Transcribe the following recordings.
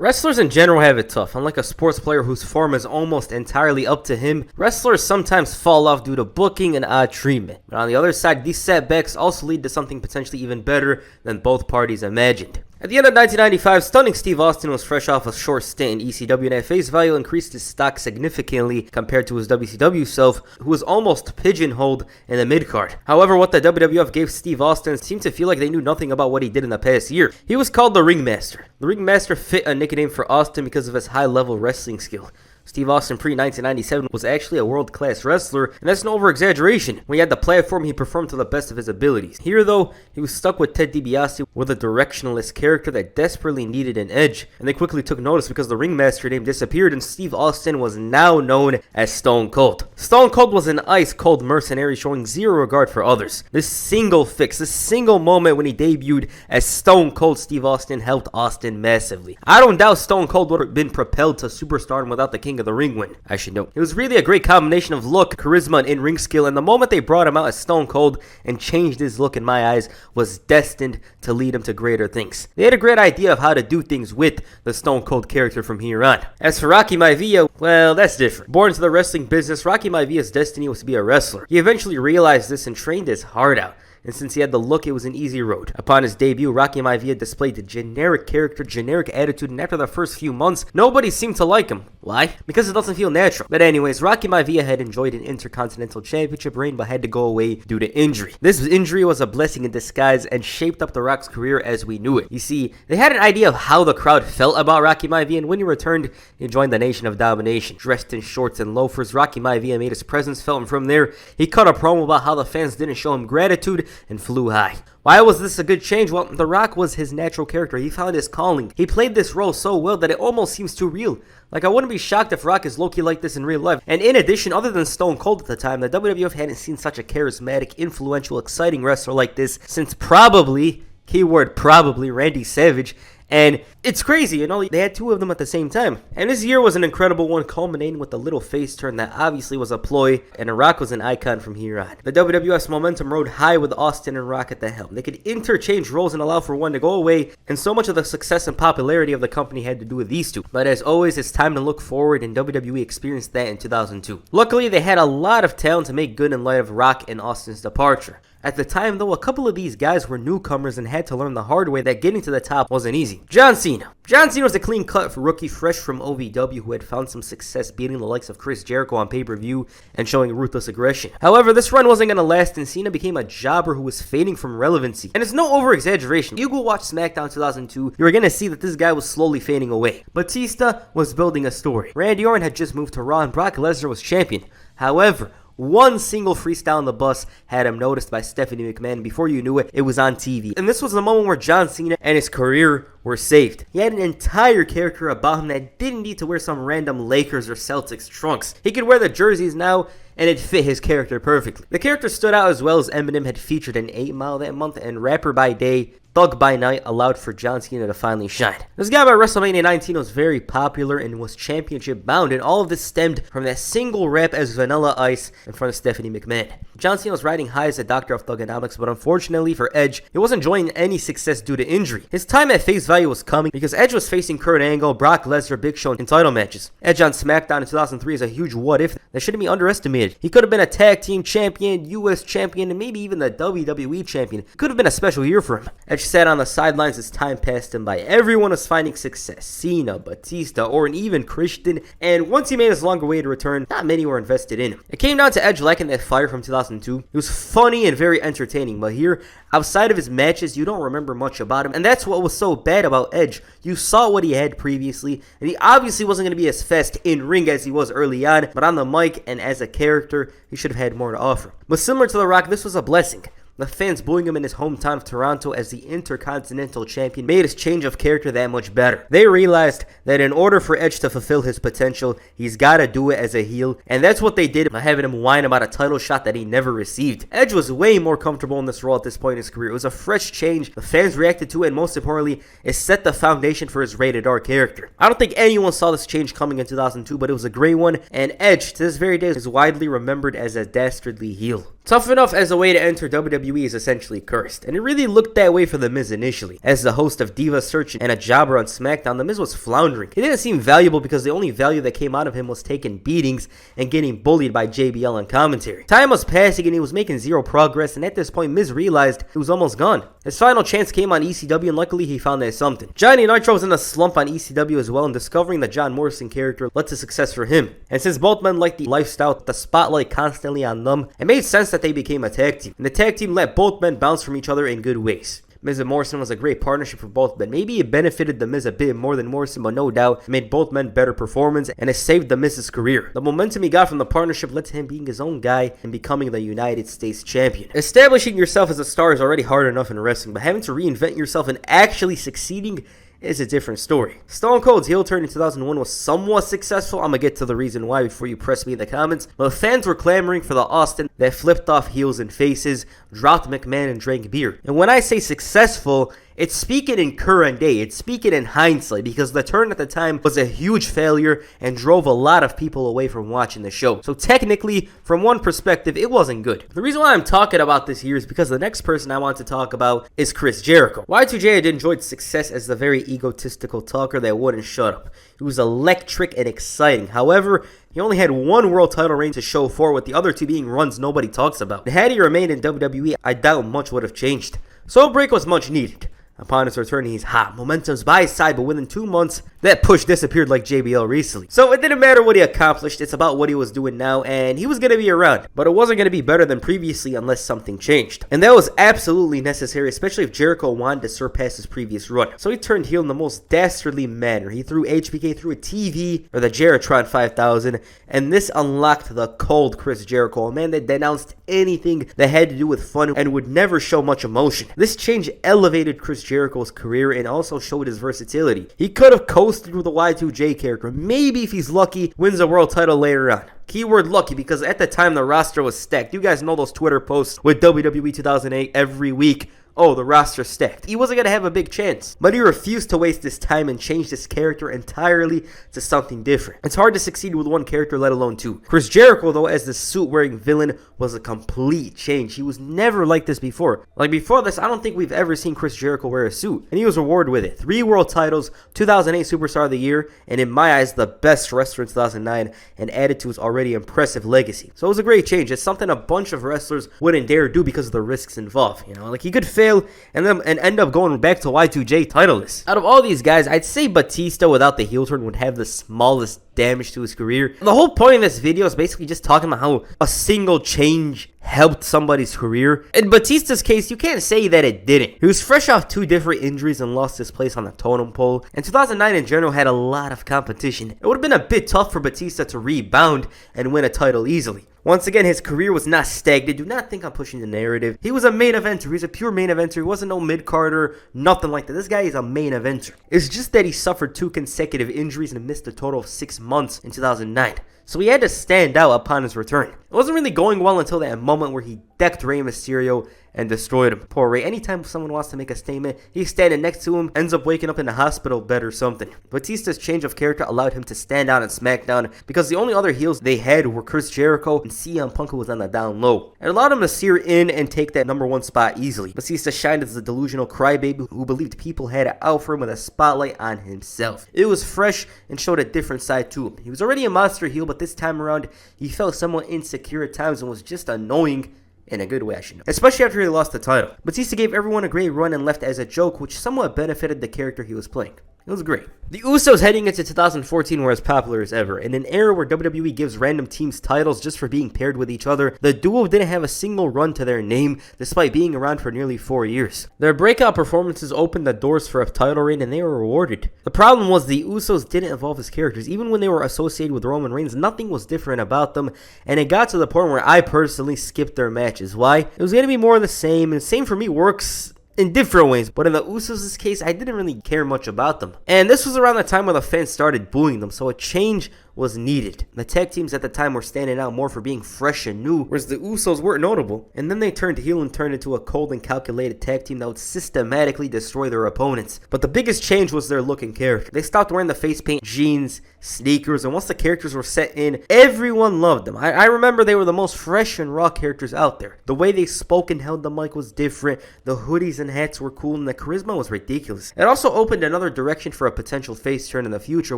Wrestlers in general have it tough. Unlike a sports player whose form is almost entirely up to him, wrestlers sometimes fall off due to booking and odd treatment. But on the other side, these setbacks also lead to something potentially even better than both parties imagined. At the end of 1995, stunning Steve Austin was fresh off a short stint in ECW, and at face value increased his stock significantly compared to his WCW self, who was almost pigeonholed in the mid-card. However, what the WWF gave Steve Austin seemed to feel like they knew nothing about what he did in the past year. He was called the Ringmaster. The Ringmaster fit a nickname for Austin because of his high-level wrestling skill. Steve Austin pre-1997 was actually a world-class wrestler, and that's no over-exaggeration. When he had the platform, he performed to the best of his abilities. Here, though, he was stuck with Ted DiBiase with a directionless character that desperately needed an edge, and they quickly took notice because the Ringmaster name disappeared and Steve Austin was now known as Stone Cold. Stone Cold was an ice-cold mercenary showing zero regard for others. This single fix, this single moment when he debuted as Stone Cold Steve Austin helped Austin massively. I don't doubt Stone Cold would have been propelled to superstardom without the King of the Ring win, I should note. It was really a great combination of look, charisma, and in-ring skill, and the moment they brought him out as Stone Cold and changed his look in my eyes was destined to lead him to greater things. They had a great idea of how to do things with the Stone Cold character from here on. As for Rocky Maivia, well, that's different. Born into the wrestling business, Rocky Maivia's destiny was to be a wrestler. He eventually realized this and trained his heart out. And since he had the look, it was an easy road. Upon his debut, Rocky Maivia displayed the generic character, generic attitude, and after the first few months, nobody seemed to like him. Why? Because it doesn't feel natural. But anyways, Rocky Maivia had enjoyed an Intercontinental Championship reign, but had to go away due to injury. This injury was a blessing in disguise and shaped up The Rock's career as we knew it. You see, they had an idea of how the crowd felt about Rocky Maivia, and when he returned, he joined the Nation of Domination. Dressed in shorts and loafers, Rocky Maivia made his presence felt, and from there, he cut a promo about how the fans didn't show him gratitude and flew high. Why was this a good change? Well, The Rock was his natural character. He found his calling. He played this role so well that it almost seems too real. Like, I wouldn't be shocked if Rock is low-key like this in real life. And in addition, other than Stone Cold at the time, the WWF hadn't seen such a charismatic, influential, exciting wrestler like this since probably, keyword probably, Randy Savage. And it's crazy, you know, they had two of them at the same time. And this year was an incredible one, culminating with the little face turn that obviously was a ploy, and The Rock was an icon from here on. The WWF's momentum rode high with Austin and Rock at the helm. They could interchange roles and allow for one to go away, and so much of the success and popularity of the company had to do with these two. But as always, it's time to look forward, and WWE experienced that in 2002. Luckily, they had a lot of talent to make good in light of Rock and Austin's departure. At the time, though, a couple of these guys were newcomers and had to learn the hard way that getting to the top wasn't easy. John Cena. John Cena was a clean-cut rookie fresh from OVW who had found some success beating the likes of Chris Jericho on pay-per-view and showing ruthless aggression. However, this run wasn't going to last, and Cena became a jobber who was fading from relevancy. And it's no over-exaggeration. You go watch SmackDown 2002, you're going to see that this guy was slowly fading away. Batista was building a story. Randy Orton had just moved to Raw, and Brock Lesnar was champion. However, one single freestyle on the bus had him noticed by Stephanie McMahon, and before you knew it, it was on TV. And this was the moment where John Cena and his career were saved. He had an entire character about him that didn't need to wear some random Lakers or Celtics trunks. He could wear the jerseys now, and it fit his character perfectly. The character stood out as well as Eminem had featured in 8 Mile that month, and Rapper by Day, Thug by Night allowed for John Cena to finally shine. This guy by WrestleMania 19 was very popular and was championship bound, and all of this stemmed from that single rap as Vanilla Ice in front of Stephanie McMahon. John Cena was riding high as a doctor of thugonomics, but unfortunately for Edge, he wasn't enjoying any success due to injury. His time at face value was coming because Edge was facing Kurt Angle, Brock Lesnar, Big Show in title matches. Edge on SmackDown in 2003 is a huge what if that shouldn't be underestimated. He could have been a tag team champion, US champion, and maybe even the WWE champion. It could have been a special year for him. Edge sat on the sidelines as time passed him by. Everyone was finding success. Cena, Batista, or even Christian. And once he made his longer way to return, not many were invested in him. It came down to Edge lacking that fire from 2002. It was funny and very entertaining, but here, outside of his matches, you don't remember much about him. And that's what was so bad about Edge. You saw what he had previously, and he obviously wasn't going to be as fast in ring as he was early on, but on the mic and as a character, he should have had more to offer. But similar to The Rock, this was a blessing. The fans booing him in his hometown of Toronto as the Intercontinental Champion made his change of character that much better. They realized that in order for Edge to fulfill his potential, he's got to do it as a heel, and that's what they did by having him whine about a title shot that he never received. Edge was way more comfortable in this role at this point in his career. It was a fresh change, the fans reacted to it, and most importantly, it set the foundation for his rated R character. I don't think anyone saw this change coming in 2002, but it was a great one, and Edge, to this very day, is widely remembered as a dastardly heel. Tough enough as a way to enter WWE is essentially cursed, and it really looked that way for The Miz initially. As the host of Diva Search and a jobber on SmackDown, The Miz was floundering. He didn't seem valuable because the only value that came out of him was taking beatings and getting bullied by JBL on commentary. Time was passing and he was making zero progress, and at this point Miz realized he was almost gone. His final chance came on ECW, and luckily he found that something. Johnny Nitro was in a slump on ECW as well, and discovering the John Morrison character led to success for him. And since both men liked the lifestyle with the spotlight constantly on them, it made sense that they became a tag team. And the tag team let both men bounce from each other in good ways. Miz and Morrison was a great partnership for both men. Maybe it benefited The Miz a bit more than Morrison, but no doubt it made both men better performance, and it saved The Miz's career. The momentum he got from the partnership led to him being his own guy and becoming the United States champion. Establishing yourself as a star is already hard enough in wrestling, but having to reinvent yourself and actually succeeding is a different story. Stone Cold's heel turn in 2001 was somewhat successful. I'm gonna get to the reason why before you press me in the comments. But fans were clamoring for the Austin that flipped off heels and faces, dropped McMahon, and drank beer. And when I say successful, it's speaking in current day, it's speaking in hindsight, because the turn at the time was a huge failure and drove a lot of people away from watching the show. So technically, from one perspective, it wasn't good. The reason why I'm talking about this here is because the next person I want to talk about is Chris Jericho. Y2J had enjoyed success as the very egotistical talker that wouldn't shut up. He was electric and exciting. However, he only had one world title reign to show for, with the other two being runs nobody talks about. And had he remained in WWE, I doubt much would have changed. So a break was much needed. Upon his return, he's hot. Momentum's by his side, but within 2 months, that push disappeared like JBL recently. So it didn't matter what he accomplished, it's about what he was doing now, and he was going to be around. But it wasn't going to be better than previously unless something changed. And that was absolutely necessary, especially if Jericho wanted to surpass his previous run. So he turned heel in the most dastardly manner. He threw HBK through a TV, or the Jeritron 5000, and this unlocked the cold Chris Jericho, a man that denounced anything that had to do with fun and would never show much emotion. This change elevated Chris Jericho's career and also showed his versatility. He could have coasted with a Y2J character. Maybe if he's lucky, wins a world title later on. Keyword lucky, because at the time the roster was stacked. You guys know those Twitter posts with WWE 2008 every week. Oh, the roster stacked. He wasn't going to have a big chance. But he refused to waste his time and changed his character entirely to something different. It's hard to succeed with one character, let alone two. Chris Jericho, though, as the suit-wearing villain, was a complete change. He was never like this before. Like before this, I don't think we've ever seen Chris Jericho wear a suit. And he was rewarded with it. 3 world titles, 2008 Superstar of the Year, and in my eyes, the best wrestler in 2009, and added to his already impressive legacy. So it was a great change. It's something a bunch of wrestlers wouldn't dare do because of the risks involved. You know, like he could fail and end up going back to Y2J titleless. Out of all these guys, I'd say Batista without the heel turn would have the smallest damage to his career. And the whole point of this video is basically just talking about how a single change helped somebody's career. In Batista's case, you can't say that it didn't. He was fresh off 2 different injuries and lost his place on the totem pole. And 2009 in general had a lot of competition. It would have been a bit tough for Batista to rebound and win a title easily. Once again, his career was not stagnant. Do not think I'm pushing the narrative. He was a main eventer. He was a pure main eventer. He wasn't no mid-carder, nothing like that. This guy is a main eventer. It's just that he suffered 2 consecutive injuries and missed a total of 6 months in 2009. So he had to stand out upon his return. It wasn't really going well until that moment where he decked Rey Mysterio and destroyed him. Poor Rey. Anytime someone wants to make a statement, he's standing next to him, ends up waking up in the hospital bed or something. Batista's change of character allowed him to stand out on SmackDown because the only other heels they had were Chris Jericho and CM Punk, who was on the down low. It allowed him to sear in and take that #1 spot easily. Batista shined as a delusional crybaby who believed people had it out for him with a spotlight on himself. It was fresh and showed a different side to him. He was already a monster heel, but this time around, he felt somewhat insecure at times and was just annoying. In a good way, I should know. Especially after he lost the title. Batista gave everyone a great run and left as a joke, which somewhat benefited the character he was playing. It was great. The Usos heading into 2014 were as popular as ever. In an era where WWE gives random teams titles just for being paired with each other, the duo didn't have a single run to their name despite being around for nearly 4 years. Their breakout performances opened the doors for a title reign and they were rewarded. The problem was the Usos didn't evolve as characters. Even when they were associated with Roman Reigns, nothing was different about them, and it got to the point where I personally skipped their matches. Why? It was going to be more of the same, and same for me works in different ways, but in the Usos' case, I didn't really care much about them. And this was around the time when the fans started booing them, so a change was needed. The tag teams at the time were standing out more for being fresh and new, whereas the Usos weren't notable. And then they turned heel and turned into a cold and calculated tag team that would systematically destroy their opponents. But the biggest change was their look and character. They stopped wearing the face paint, jeans, sneakers, and once the characters were set in, everyone loved them. I remember they were the most fresh and raw characters out there. The way they spoke and held the mic was different, the hoodies and hats were cool, and the charisma was ridiculous. It also opened another direction for a potential face turn in the future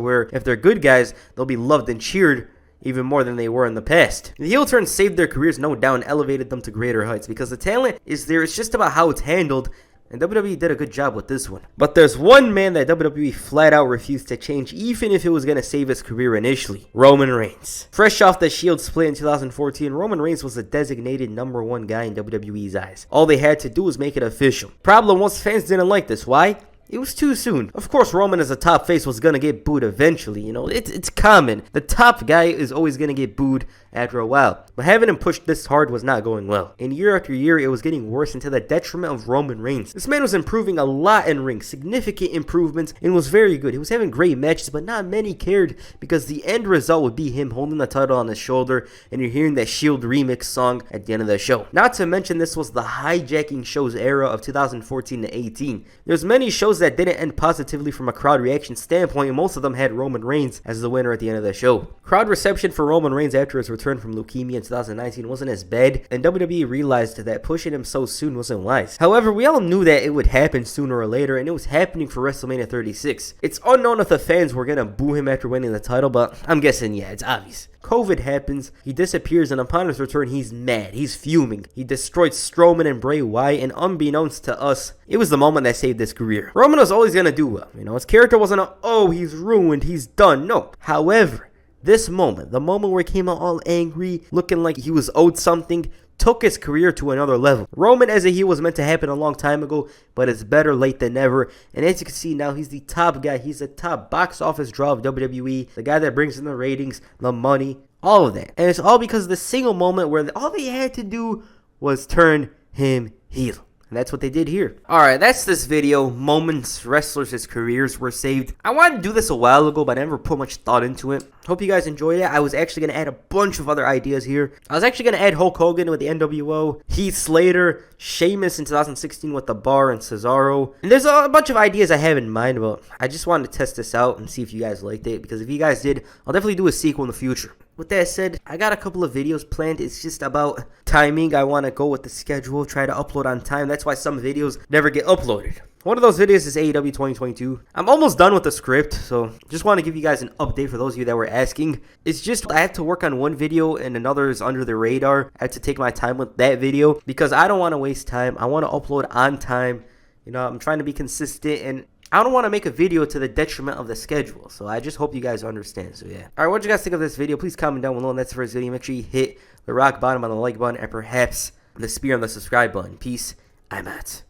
where, if they're good guys, they'll be loved and cheered even more than they were in the past. The heel turn saved their careers, no doubt, and elevated them to greater heights because the talent is there. It's just about how it's handled. And WWE did a good job with this one. But there's one man that WWE flat out refused to change, even if it was going to save his career initially. Roman Reigns. Fresh off the Shield split in 2014, Roman Reigns was the designated #1 guy in WWE's eyes. All they had to do was make it official. Problem was, fans didn't like this. Why? It was too soon. Of course, Roman as a top face was gonna get booed eventually, you know, it's common. The top guy is always gonna get booed after a while. But having him pushed this hard was not going well. And year after year, it was getting worse and to the detriment of Roman Reigns. This man was improving a lot in ring, significant improvements, and was very good. He was having great matches, but not many cared because the end result would be him holding the title on his shoulder, and you're hearing that Shield remix song at the end of the show. Not to mention, this was the hijacking shows era of 2014 to 18. There's many shows that didn't end positively from a crowd reaction standpoint, and most of them had Roman Reigns as the winner at the end of the show. Crowd reception for Roman Reigns after his return from leukemia in 2019 wasn't as bad, and WWE realized that pushing him so soon wasn't wise. However, we all knew that it would happen sooner or later, and it was happening for WrestleMania 36. It's unknown if the fans were gonna boo him after winning the title, but I'm guessing yeah, it's obvious. COVID happens, he disappears, and upon his return, he's mad, he's fuming. He destroyed Strowman and Bray Wyatt, and unbeknownst to us, it was the moment that saved his career. Roman was always gonna do well, you know, his character wasn't a, oh, he's ruined, he's done, no. However, this moment, the moment where he came out all angry, looking like he was owed something, took his career to another level. Roman as a heel was meant to happen a long time ago, but it's better late than never. And as you can see now, he's the top guy. He's the top box office draw of WWE, the guy that brings in the ratings, the money, all of that. And it's all because of the single moment where all they had to do was turn him heel. And that's what they did here. Alright, that's this video. Moments wrestlers' careers were saved. I wanted to do this a while ago, but I never put much thought into it. Hope you guys enjoyed it. I was actually going to add a bunch of other ideas here. I was actually going to add Hulk Hogan with the NWO, Heath Slater, Sheamus in 2016 with the Bar, and Cesaro. And there's a bunch of ideas I have in mind, but I just wanted to test this out and see if you guys liked it. Because if you guys did, I'll definitely do a sequel in the future. With that said, I got a couple of videos planned. It's just about timing. I want to go with the schedule, try to upload on time. That's why some videos never get uploaded. One of those videos is AEW 2022. I'm almost done with the script, so just want to give you guys an update for those of you that were asking. It's just I have to work on one video and another is under the radar. I have to take my time with that video because I don't want to waste time. I want to upload on time. You know, I'm trying to be consistent and I don't want to make a video to the detriment of the schedule, so I just hope you guys understand, so yeah. Alright, what did you guys think of this video? Please comment down below, and that's the first video. Make sure you hit the rock bottom on the like button, and perhaps the spear on the subscribe button. Peace, I'm out.